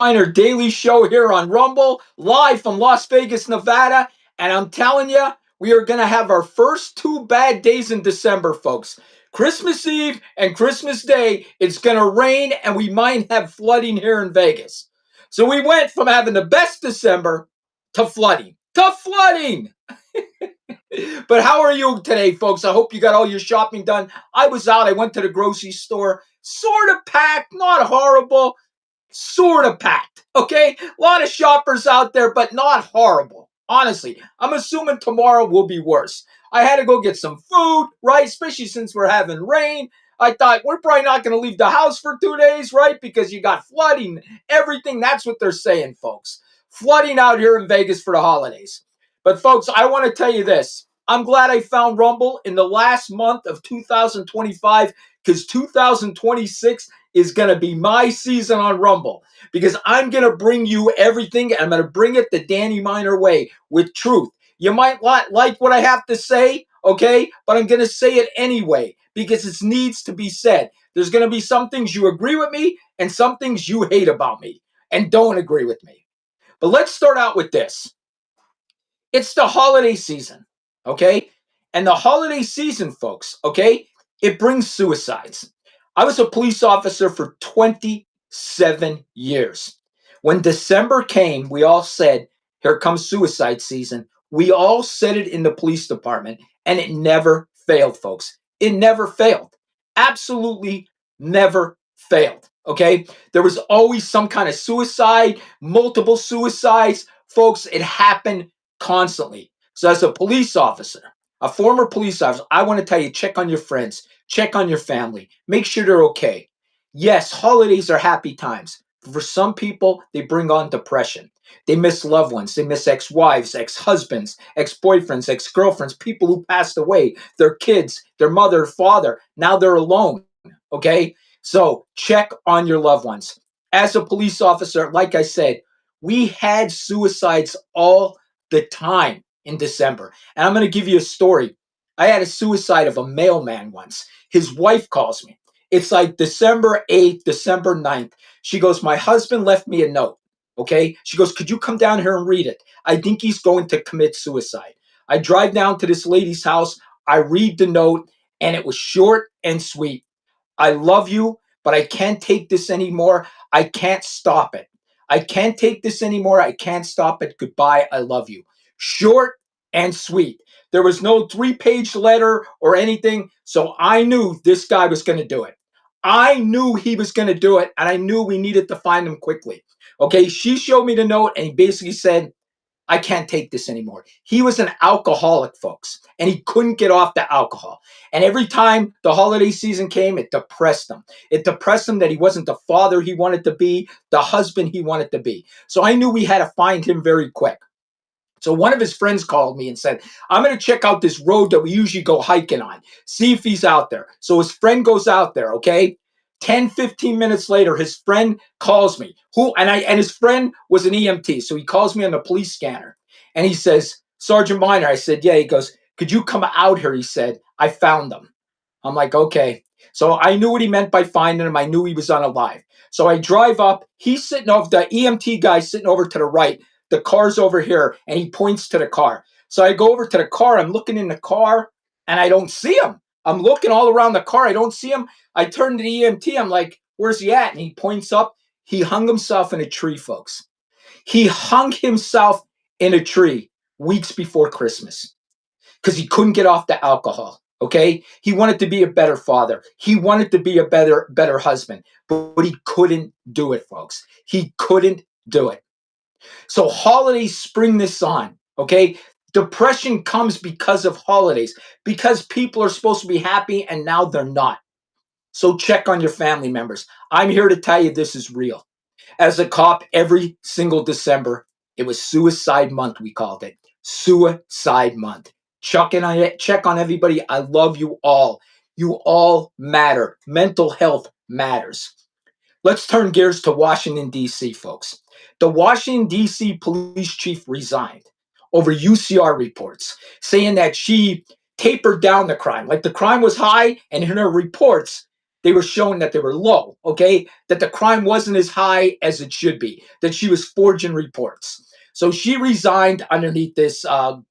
Miner Daily Show here on Rumble, live from Las Vegas, Nevada. And I'm telling you, we are going to have our first two bad days in December, folks. Christmas Eve and Christmas Day, it's going to rain and we might have flooding here in Vegas. So we went from having the best December to flooding. To flooding! But how are you today, folks? I hope you got all your shopping done. I was out. I went to the grocery store. Sort of packed, not horrible. Sort of packed. Okay, a lot of shoppers out there, but not horrible. Honestly, I'm assuming tomorrow will be worse. I had to go get some food, right? Especially since we're having rain. I thought we're probably not going to leave the house for 2 days, right? Because you got flooding, everything. That's what they're saying, folks. Flooding out here in Vegas for the holidays. But, folks, I want to tell you this. I'm glad I found Rumble in the last month of 2025 because 2026 is going to be my season on Rumble because I'm going to bring you everything. I'm going to bring it the Danny Miner way with truth. You might not like what I have to say, okay? But I'm going to say it anyway because it needs to be said. There's going to be some things you agree with me and some things you hate about me and don't agree with me. But let's start out with this. It's the holiday season, okay? And the holiday season, folks, okay, it brings suicides. I was a police officer for 27 years. When December came, we all said, here comes suicide season. We all said it in the police department, and it never failed, folks. It never failed. Absolutely never failed, okay? There was always some kind of suicide, multiple suicides. Folks, it happened constantly. So as a police officer, a former police officer, I want to tell you, check on your friends, check on your family, make sure they're okay. Yes, holidays are happy times. For some people, they bring on depression. They miss loved ones. They miss ex-wives, ex-husbands, ex-boyfriends, ex-girlfriends, people who passed away, their kids, their mother, father. Now they're alone. Okay? So check on your loved ones. As a police officer, like I said, we had suicides all the time in December. And I'm going to give you a story. I had a suicide of a mailman once. His wife calls me. It's like December 8th, December 9th. She goes, my husband left me a note. Okay. She goes, could you come down here and read it? I think he's going to commit suicide. I drive down to this lady's house. I read the note, and it was short and sweet. I love you, but I can't take this anymore. I can't stop it. I can't take this anymore. I can't stop it. Goodbye. I love you. Short and sweet. There was no 3-page letter or anything. So I knew this guy was going to do it. I knew he was going to do it, and I knew we needed to find him quickly. Okay. She showed me the note, and he basically said, I can't take this anymore. He was an alcoholic, folks, and he couldn't get off the alcohol. And every time the holiday season came, it depressed him. It depressed him that he wasn't the father he wanted to be, the husband he wanted to be. So I knew we had to find him very quick. So one of his friends called me and said, I'm going to check out this road that we usually go hiking on, see if he's out there. So his friend goes out there, okay? 10, 15 minutes later, his friend calls me. And his friend was an EMT. So he calls me on the police scanner. And he says, Sergeant Miner. I said, yeah. He goes, could you come out here? He said, I found them. I'm like, okay. So I knew what he meant by finding him. I knew he was unalive. So I drive up. He's sitting over, the EMT guy sitting over to the right. The car's over here, and he points to the car. So I go over to the car. I'm looking in the car, and I don't see him. I'm looking all around the car. I don't see him. I turn to the EMT. I'm like, where's he at? And he points up. He hung himself in a tree, folks. He hung himself in a tree weeks before Christmas because he couldn't get off the alcohol. Okay. He wanted to be a better father. He wanted to be a better husband, but he couldn't do it, folks. He couldn't do it. So holidays spring this on, okay? Depression comes because of holidays, because people are supposed to be happy and now they're not. So check on your family members. I'm here to tell you this is real. As a cop, every single December, it was suicide month, we called it. Suicide month. Check on everybody. I love you all. You all matter. Mental health matters. Let's turn gears to Washington, D.C., folks. The Washington, D.C. police chief resigned over UCR reports saying that she tapered down the crime. Like the crime was high, and in her reports, they were showing that they were low, okay? That the crime wasn't as high as it should be, that she was forging reports. So she resigned underneath this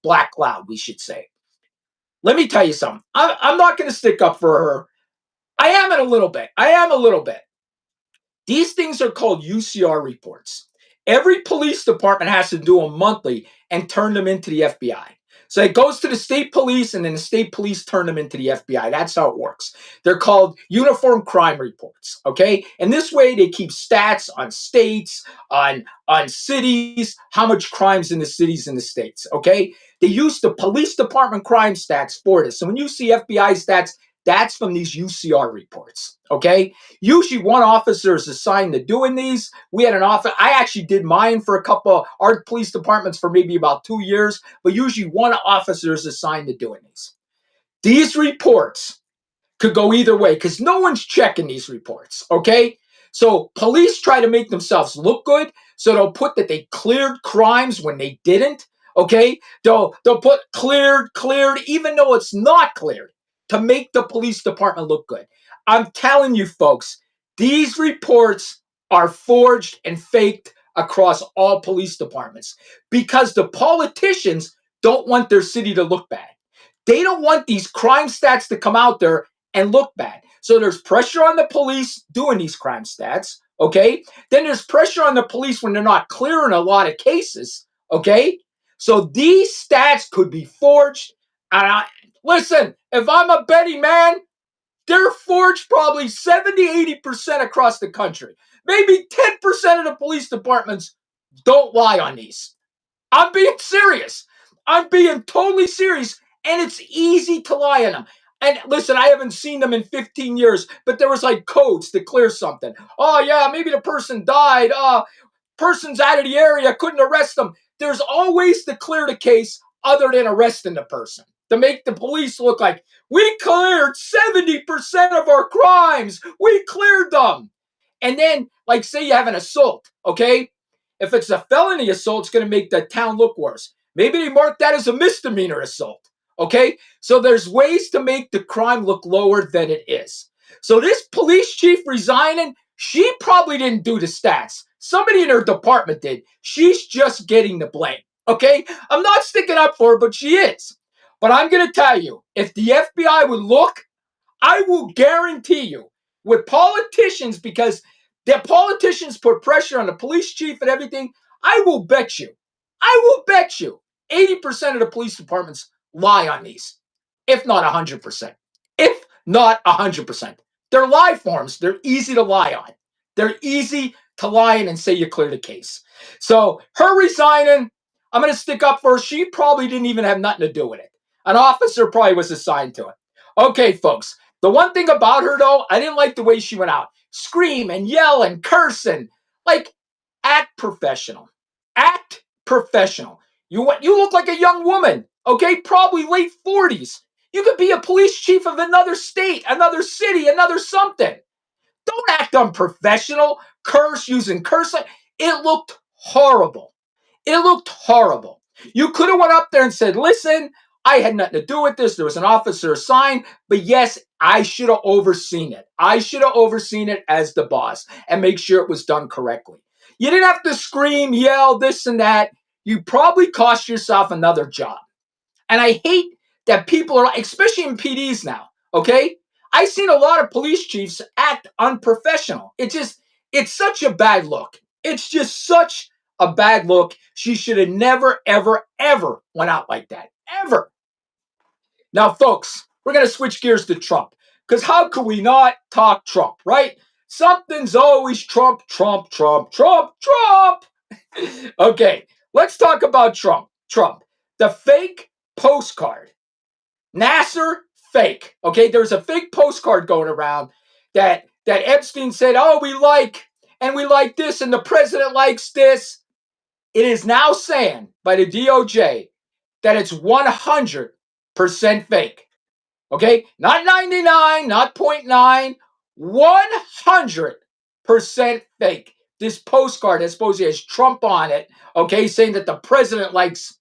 black cloud, we should say. Let me tell you something. I'm not going to stick up for her. I am in a little bit. I am a little bit. These things are called UCR reports. Every police department has to do them monthly and turn them into the FBI. So it goes to the state police, and then the state police turn them into the FBI. That's how it works. They're called uniform crime reports. Okay, and this way they keep stats on states, on cities, how much crimes in the cities and the states. Okay, they use the police department crime stats for this. So when you see FBI stats, that's from these UCR reports. Okay, usually one officer is assigned to doing these. We had an officer. I actually did mine for a couple of our police departments for maybe about 2 years, but usually one officer is assigned to doing these. These reports could go either way because no one's checking these reports. Okay, so police try to make themselves look good, so they'll put that they cleared crimes when they didn't. Okay, they'll put cleared, even though it's not cleared, to make the police department look good. I'm telling you, folks, these reports are forged and faked across all police departments because the politicians don't want their city to look bad. They don't want these crime stats to come out there and look bad. So there's pressure on the police doing these crime stats, okay? Then there's pressure on the police when they're not clearing a lot of cases, okay? So these stats could be forged. And listen, if I'm a betting man, they're forged probably 70-80% across the country. Maybe 10% of the police departments don't lie on these. I'm being serious. I'm being totally serious. And it's easy to lie on them. And listen, I haven't seen them in 15 years, but there was like codes to clear something. Oh, yeah, maybe the person died. Person's out of the area, couldn't arrest them. There's always to clear the case other than arresting the person, to make the police look like we cleared 70% of our crimes. We cleared them. And then, like, say you have an assault, okay? If it's a felony assault, it's going to make the town look worse. Maybe they mark that as a misdemeanor assault, okay? So there's ways to make the crime look lower than it is. So this police chief resigning, she probably didn't do the stats. Somebody in her department did. She's just getting the blame, okay? I'm not sticking up for her, but she is. But I'm going to tell you, if the FBI would look, I will guarantee you, with politicians, because the politicians put pressure on the police chief and everything, I will bet you, 80% of the police departments lie on these, if not 100%. If not 100%. They're lie forms. They're easy to lie on. They're easy to lie in and say you cleared a case. So her resigning, I'm going to stick up for her. She probably didn't even have nothing to do with it. An officer probably was assigned to it. Okay, folks. The one thing about her, though, I didn't like the way she went out. Scream and yell and curse and, like, act professional. Act professional. You look like a young woman, okay? Probably late 40s. You could be a police chief of another state, another city, another something. Don't act unprofessional. Curse using curse. It looked horrible. It looked horrible. You could have went up there and said, listen, I had nothing to do with this. There was an officer assigned, but yes, I should have overseen it. I should have overseen it as the boss and make sure it was done correctly. You didn't have to scream, yell, this and that. You probably cost yourself another job. And I hate that people are, especially in PDs now, okay? I've seen a lot of police chiefs act unprofessional. It's such a bad look. It's just such a bad look. She should have never, ever, ever went out like that. Ever. Now, folks, we're going to switch gears to Trump. Because how could we not talk Trump, right? Something's always Trump, Trump, Trump, Trump, Trump. Okay, let's talk about Trump. Trump. The fake postcard. Nassar, fake. Okay, there's a fake postcard going around that Epstein said, oh, we like this, and the president likes this. It is now saying by the DOJ that it's 100% fake. Okay, not 99, not 0.9, 100% fake. This postcard that supposedly has Trump on it, okay, saying that the president likes.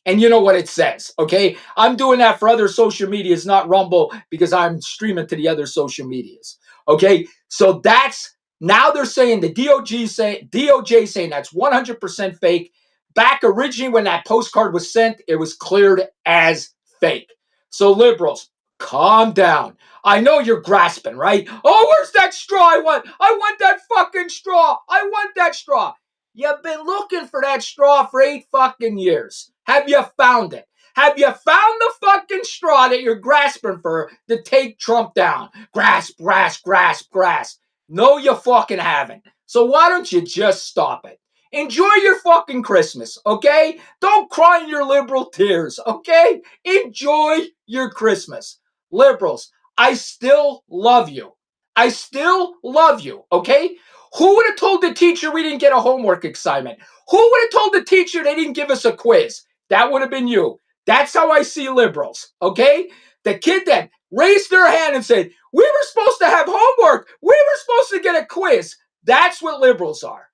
And you know what it says, okay? I'm doing that for other social medias, not Rumble, because I'm streaming to the other social medias. Okay, so that's now they're saying the DOJ saying that's 100% fake. Back originally when that postcard was sent, it was cleared as fake. So liberals, calm down. I know you're grasping, right? Oh, where's that straw I want that fucking straw. I want that straw. You've been looking for that straw for 8 fucking years. Have you found it? Have you found the fucking straw that you're grasping for to take Trump down? Grasp, grasp, grasp, grasp. No, you fucking haven't. So why don't you just stop it? Enjoy your fucking Christmas, okay? Don't cry in your liberal tears, okay? Enjoy your Christmas. Liberals, I still love you. I still love you, okay? Who would have told the teacher we didn't get a homework assignment? Who would have told the teacher they didn't give us a quiz? That would have been you. That's how I see liberals, okay? The kid that raised their hand and said, we were supposed to have homework. We were supposed to get a quiz. That's what liberals are.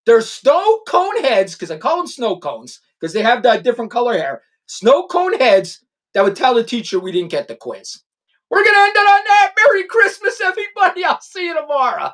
They're snow cone heads, because I call them snow cones, because they have that different color hair. Snow cone heads that would tell the teacher we didn't get the quiz. We're going to end it on that. Merry Christmas, everybody. I'll see you tomorrow.